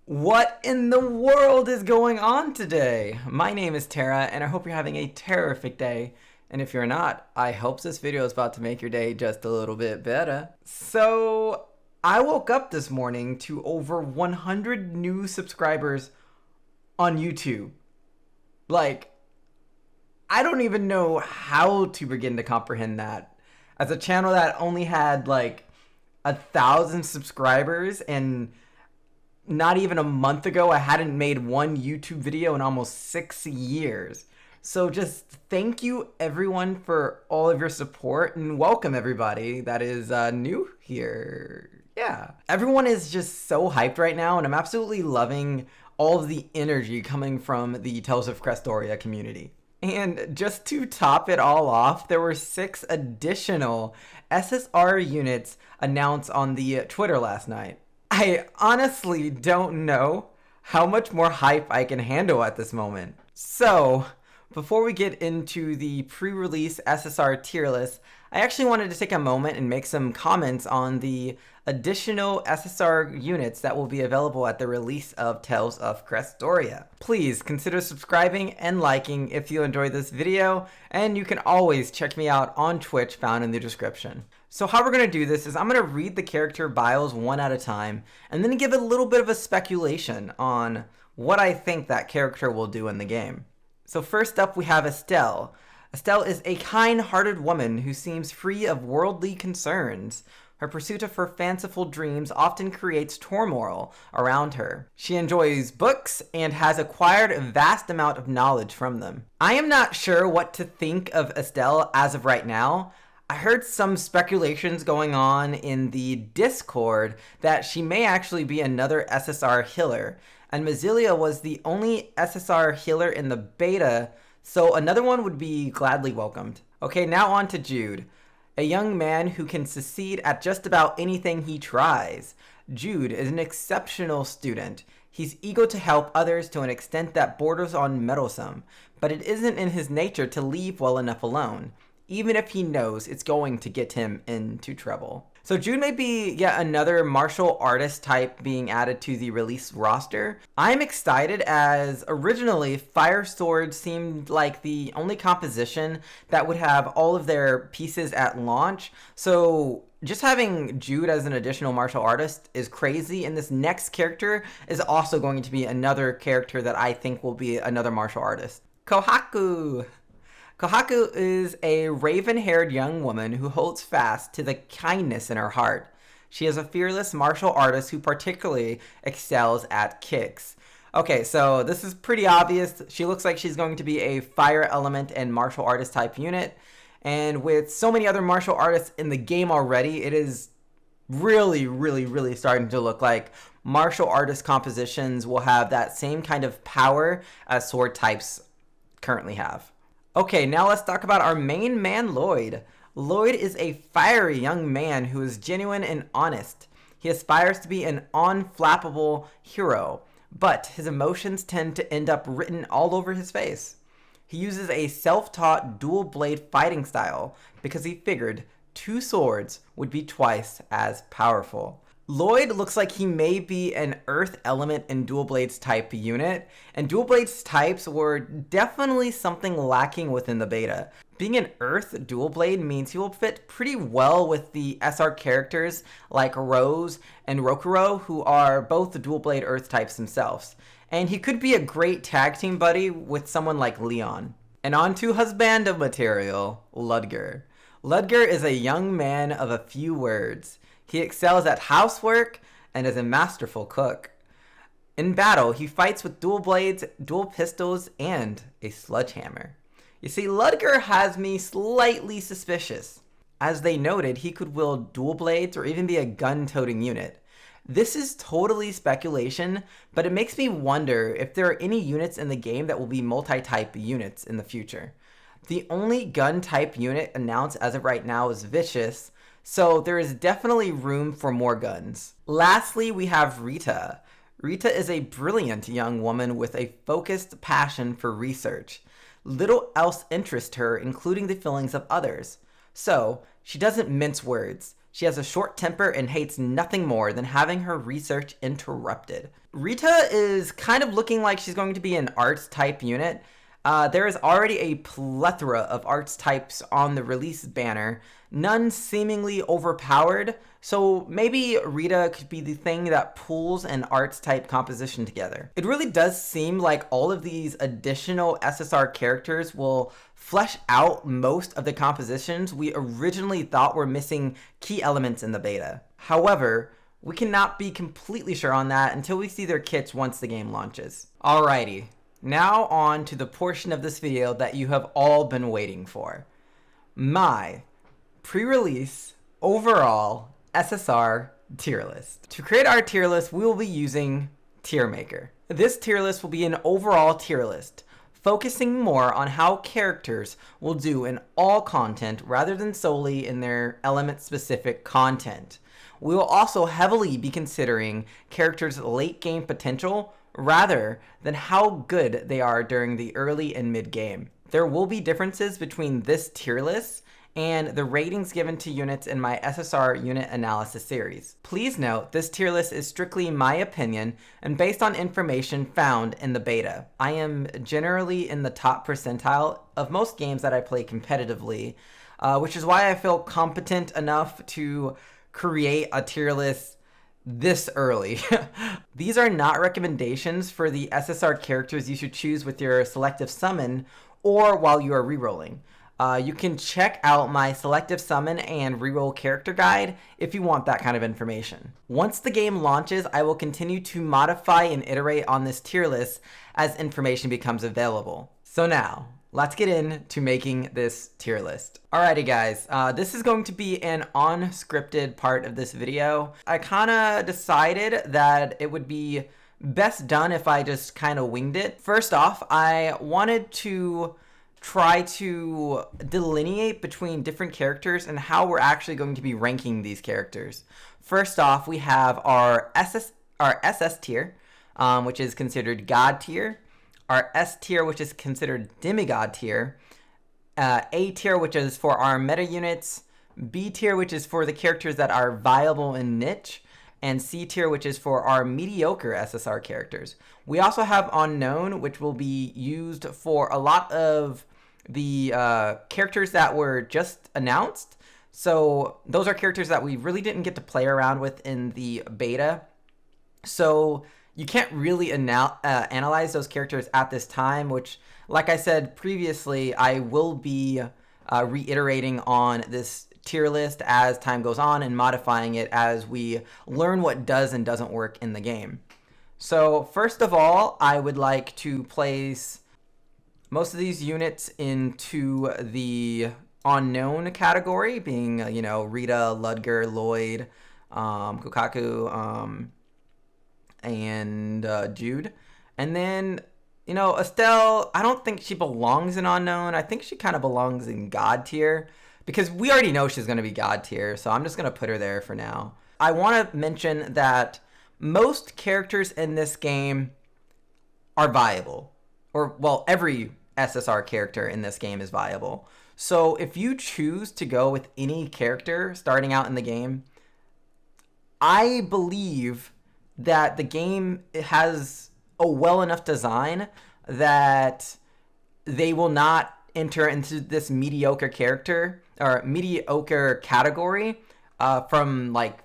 What in the world is going on today? My name is Tara, and I hope you're having a terrific day. And if you're not, I hope this video is about to make your day just a little bit better. So, I woke up this morning to over 100 new subscribers on YouTube. Like, I don't even know how to begin to comprehend that. As a channel that only had like 1,000 subscribers, and not even a month ago, I hadn't made one YouTube video in almost 6 years. So just thank you everyone for all of your support, and welcome everybody that is new here. Yeah. Everyone is just so hyped right now, and I'm absolutely loving all of the energy coming from the Tales of Crestoria community. And just to top it all off, there were 6 additional SSR units announced on the Twitter last night. I honestly don't know how much more hype I can handle at this moment. So, before we get into the pre-release SSR tier list, I actually wanted to take a moment and make some comments on the additional SSR units that will be available at the release of Tales of Crestoria. Please consider subscribing and liking if you enjoyed this video, and you can always check me out on Twitch found in the description. So how we're going to do this is I'm going to read the character bios one at a time, and then give a little bit of a speculation on what I think that character will do in the game. So first up we have Estelle. Estelle is a kind-hearted woman who seems free of worldly concerns. Her pursuit of her fanciful dreams often creates turmoil around her. She enjoys books and has acquired a vast amount of knowledge from them. I am not sure what to think of Estelle as of right now. I heard some speculations going on in the Discord that she may actually be another SSR healer, and Mazilia was the only SSR healer in the beta, so another one would be gladly welcomed. Okay, now on to Jude, a young man who can succeed at just about anything he tries. Jude is an exceptional student. He's eager to help others to an extent that borders on meddlesome, but it isn't in his nature to leave well enough alone, even if he knows it's going to get him into trouble. So Jude may be yet another martial artist type being added to the release roster. I'm excited as originally Fire Sword seemed like the only composition that would have all of their pieces at launch. So just having Jude as an additional martial artist is crazy, and this next character is also going to be another character that I think will be another martial artist. Kohaku! Kohaku is a raven-haired young woman who holds fast to the kindness in her heart. She is a fearless martial artist who particularly excels at kicks. Okay, so this is pretty obvious. She looks like she's going to be a fire element and martial artist type unit. And with so many other martial artists in the game already, it is really starting to look like martial artist compositions will have that same kind of power as sword types currently have. Okay, now let's talk about our main man, Lloyd. Lloyd is a fiery young man who is genuine and honest. He aspires to be an unflappable hero, but his emotions tend to end up written all over his face. He uses a self-taught dual blade fighting style because he figured 2 swords would be twice as powerful. Lloyd looks like he may be an earth element in dual blades type unit, and dual blades types were definitely something lacking within the beta. Being an earth dual blade means he will fit pretty well with the SR characters like Rose and Rokuro, who are both dual blade earth types themselves. And he could be a great tag team buddy with someone like Leon. And on to husband material, Ludger. Ludger is a young man of a few words. He excels at housework and is a masterful cook. In battle, he fights with dual blades, dual pistols, and a sledgehammer. You see, Ludger has me slightly suspicious. As they noted, he could wield dual blades or even be a gun-toting unit. This is totally speculation, but it makes me wonder if there are any units in the game that will be multi-type units in the future. The only gun-type unit announced as of right now is Vicious, so there is definitely room for more guns. Lastly, we have Rita. Rita is a brilliant young woman with a focused passion for research. Little else interests her, including the feelings of others. So, she doesn't mince words. She has a short temper and hates nothing more than having her research interrupted. Rita is kind of looking like she's going to be an arts type unit. There is already a plethora of arts types on the release banner, none seemingly overpowered, so maybe Rita could be the thing that pulls an arts type composition together. It really does seem like all of these additional SSR characters will flesh out most of the compositions we originally thought were missing key elements in the beta. However, we cannot be completely sure on that until we see their kits once the game launches. Alrighty. Now on to the portion of this video that you have all been waiting for. My pre-release overall SSR tier list. To create our tier list, we will be using Tier Maker. This tier list will be an overall tier list, focusing more on how characters will do in all content rather than solely in their element-specific content. We will also heavily be considering characters' late game potential rather than how good they are during the early and mid game. There will be differences between this tier list and the ratings given to units in my SSR unit analysis series. Please note, this tier list is strictly my opinion and based on information found in the beta. I am generally in the top percentile of most games that I play competitively, which is why I feel competent enough to create a tier list this early. These are not recommendations for the SSR characters you should choose with your selective summon or while you are rerolling. You can check out my selective summon and reroll character guide if you want that kind of information. Once the game launches, I will continue to modify and iterate on this tier list as information becomes available. So now, let's get into making this tier list. Alrighty guys, this is going to be an unscripted part of this video. I kinda decided that it would be best done if I just kinda winged it. First off, I wanted to try to delineate between different characters and how we're actually going to be ranking these characters. First off, we have our SS tier, which is considered God tier, our S tier, which is considered demigod tier, A tier, which is for our meta units, B tier, which is for the characters that are viable in niche, and C tier, which is for our mediocre SSR characters. We also have unknown, which will be used for a lot of the characters that were just announced. So those are characters that we really didn't get to play around with in the beta. So you can't really analyze those characters at this time, which, like I said previously, I will be reiterating on this tier list as time goes on and modifying it as we learn what does and doesn't work in the game. So first of all, I would like to place most of these units into the unknown category, being, Rita, Ludger, Lloyd, Kokaku, and Jude. And then, Estelle, I don't think she belongs in unknown. I think she kind of belongs in God tier because we already know she's going to be God tier. So I'm just going to put her there for now. I want to mention that most characters in this game are viable, or well, every SSR character in this game is viable. So if you choose to go with any character starting out in the game, I believe that the game has a well enough design that they will not enter into this mediocre character or mediocre category from like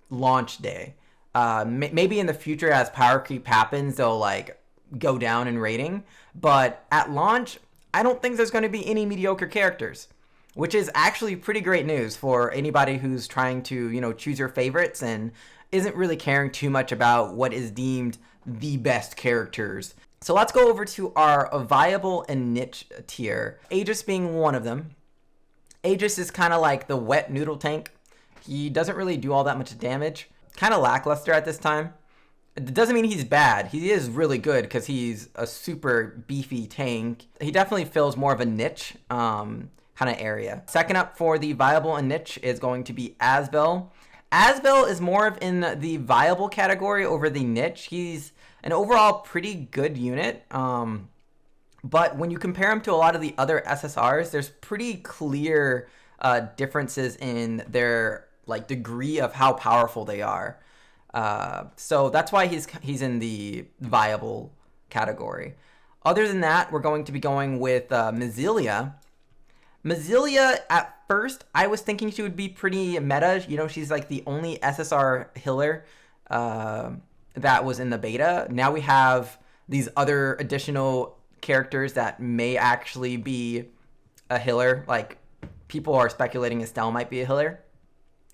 launch day. Maybe in the future as power creep happens, they'll like go down in rating, but at launch, I don't think there's going to be any mediocre characters, which is actually pretty great news for anybody who's trying to, choose your favorites and isn't really caring too much about what is deemed the best characters. So let's go over to our viable and niche tier, Aegis being one of them. Aegis is kind of like the wet noodle tank. He doesn't really do all that much damage, kind of lackluster at this time. It doesn't mean he's bad. He is really good because he's a super beefy tank. He definitely fills more of a niche kind of area. Second up for the viable and niche is going to be Asbel. Asbel is more of in the viable category over the niche. He's an overall pretty good unit. But when you compare him to a lot of the other SSRs, there's pretty clear differences in their like degree of how powerful they are. So that's why he's in the viable category. Other than that, we're going to be going with Mazilia. Mazilia, at first, I was thinking she would be pretty meta. You know, she's like the only SSR healer that was in the beta. Now we have these other additional characters that may actually be a healer. Like, people are speculating Estelle might be a healer.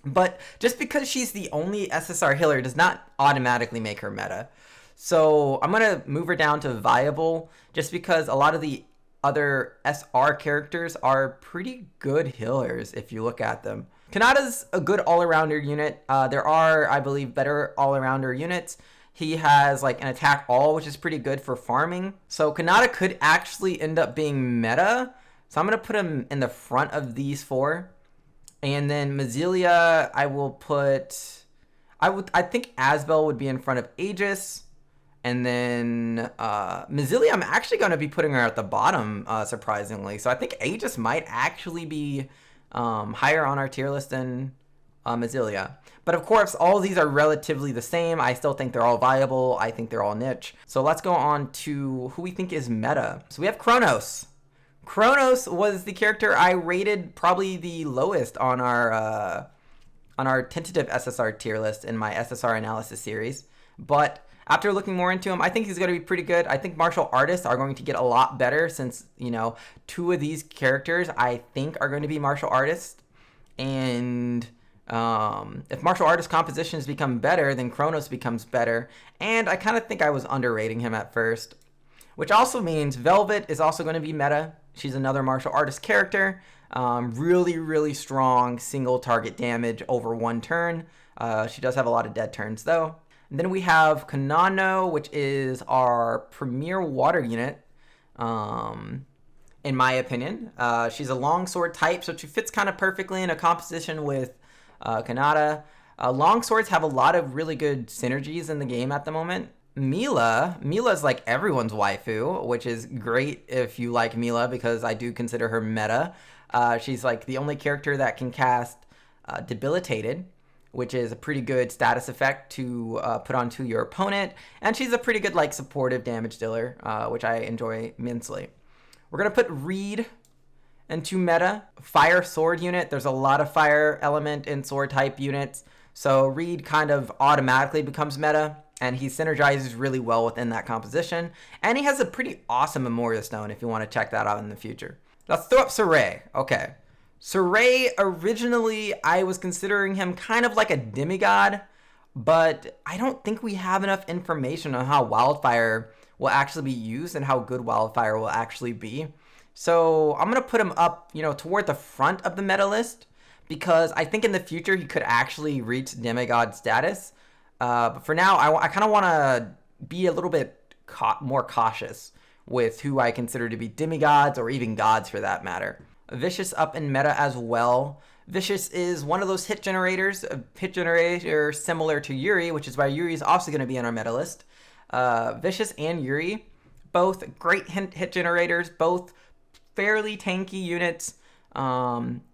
But just because she's the only SSR healer does not automatically make her meta. So I'm going to move her down to viable just because a lot of the other SR characters are pretty good healers if you look at them. Kanata's a good all-arounder unit. There are, I believe, better all-arounder units. He has like an attack all, which is pretty good for farming. So Kanata could actually end up being meta. So I'm going to put him in the front of these four. And then Mazilia, I will put... I think Asbel would be in front of Aegis. And then Mazilia, I'm actually going to be putting her at the bottom, surprisingly. So I think Aegis might actually be higher on our tier list than Mazilia. But of course, all of these are relatively the same. I still think they're all viable. I think they're all niche. So let's go on to who we think is meta. So we have Kronos. Kronos was the character I rated probably the lowest on our tentative SSR tier list in my SSR analysis series. But after looking more into him, I think he's going to be pretty good. I think martial artists are going to get a lot better since, you know, two of these characters I think are going to be martial artists. And if martial artist compositions become better, then Kronos becomes better. And I kind of think I was underrating him at first. Which also means Velvet is also going to be meta. She's another martial artist character. Really, really strong single target damage over one turn. She does have a lot of dead turns though. And then we have Kanano, which is our premier water unit, in my opinion. She's a longsword type, so she fits kind of perfectly in a composition with Kanata. Longswords have a lot of really good synergies in the game at the moment. Mila's like everyone's waifu, which is great if you like Mila, because I do consider her meta. She's like the only character that can cast Debilitated, which is a pretty good status effect to put onto your opponent. And she's a pretty good like supportive damage dealer, which I enjoy immensely. We're going to put Reed into meta. Fire sword unit. There's a lot of fire element in sword type units. So Reed kind of automatically becomes meta. And he synergizes really well within that composition. And he has a pretty awesome Memorial Stone if you want to check that out in the future. Let's throw up Saray. Okay. Saray, originally, I was considering him kind of like a demigod. But I don't think we have enough information on how Wildfire will actually be used and how good Wildfire will actually be. So I'm going to put him up, you know, toward the front of the meta list. Because I think in the future he could actually reach demigod status. But for now, I kind of want to be a little bit more cautious with who I consider to be demigods or even gods for that matter. Vicious up in meta as well. Vicious is one of those hit generators, a hit generator similar to Yuri, which is why Yuri is also going to be on our meta list. Vicious and Yuri, both great hit generators, both fairly tanky units.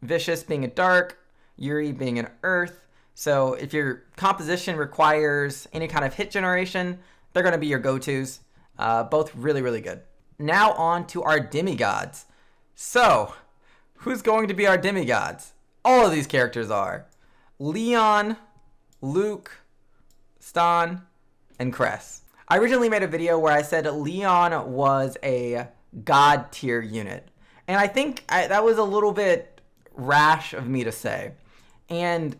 Vicious being a dark, Yuri being an earth. So if your composition requires any kind of hit generation, they're going to be your go-tos. Both really, really good. Now on to our demigods. So, who's going to be our demigods? All of these characters are Leon, Luke, Stan, and Cress. I originally made a video where I said Leon was a god tier unit. And I think that was a little bit rash of me to say. And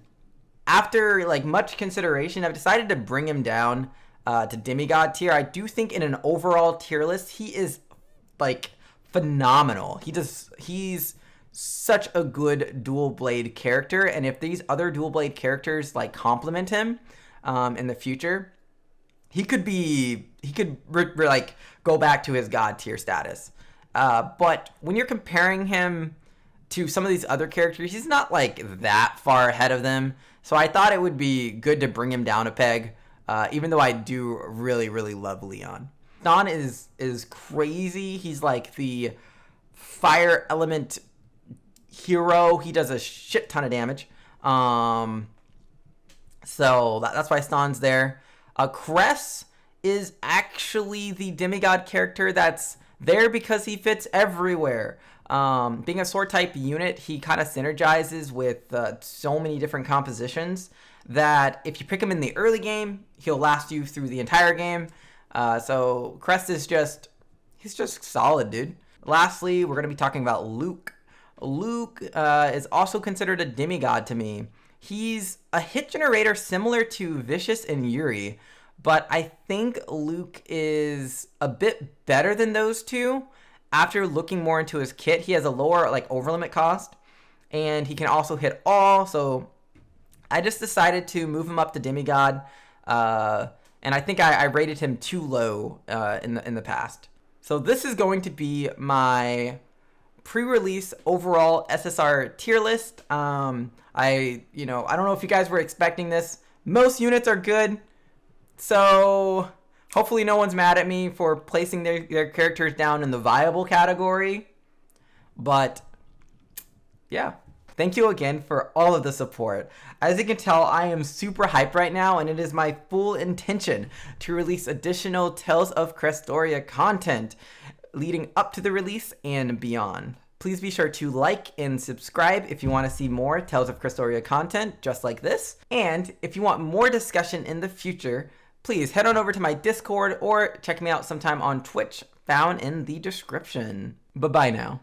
after like much consideration, I've decided to bring him down to demigod tier. I do think in an overall tier list, he is like phenomenal. He's such a good dual blade character, and if these other dual blade characters like complement him in the future, he could like go back to his god tier status. But when you're comparing him to some of these other characters, he's not like that far ahead of them. So I thought it would be good to bring him down a peg, even though I do really, really love Leon. Don is crazy. He's like the fire element hero. He does a shit ton of damage. So that's why Stan's there. Cress is actually the demigod character that's there because he fits everywhere. Being a sword type unit, he kind of synergizes with so many different compositions that if you pick him in the early game, he'll last you through the entire game. So Crest is he's just solid, dude. Lastly, we're going to be talking about Luke. Luke is also considered a demigod to me. He's a hit generator similar to Vicious and Yuri, but I think Luke is a bit better than those two. After looking more into his kit, he has a lower overlimit cost, and he can also hit all, so I just decided to move him up to demigod, and I think I rated him too low in the past. So this is going to be my pre-release overall SSR tier list. I don't know if you guys were expecting this. Most units are good, so hopefully no one's mad at me for placing their characters down in the viable category. But yeah, thank you again for all of the support. As you can tell, I am super hyped right now, and it is my full intention to release additional Tales of Crestoria content leading up to the release and beyond. Please be sure to like and subscribe if you want to see more Tales of Crestoria content just like this. And if you want more discussion in the future, please head on over to my Discord or check me out sometime on Twitch, found in the description. Bye-bye now.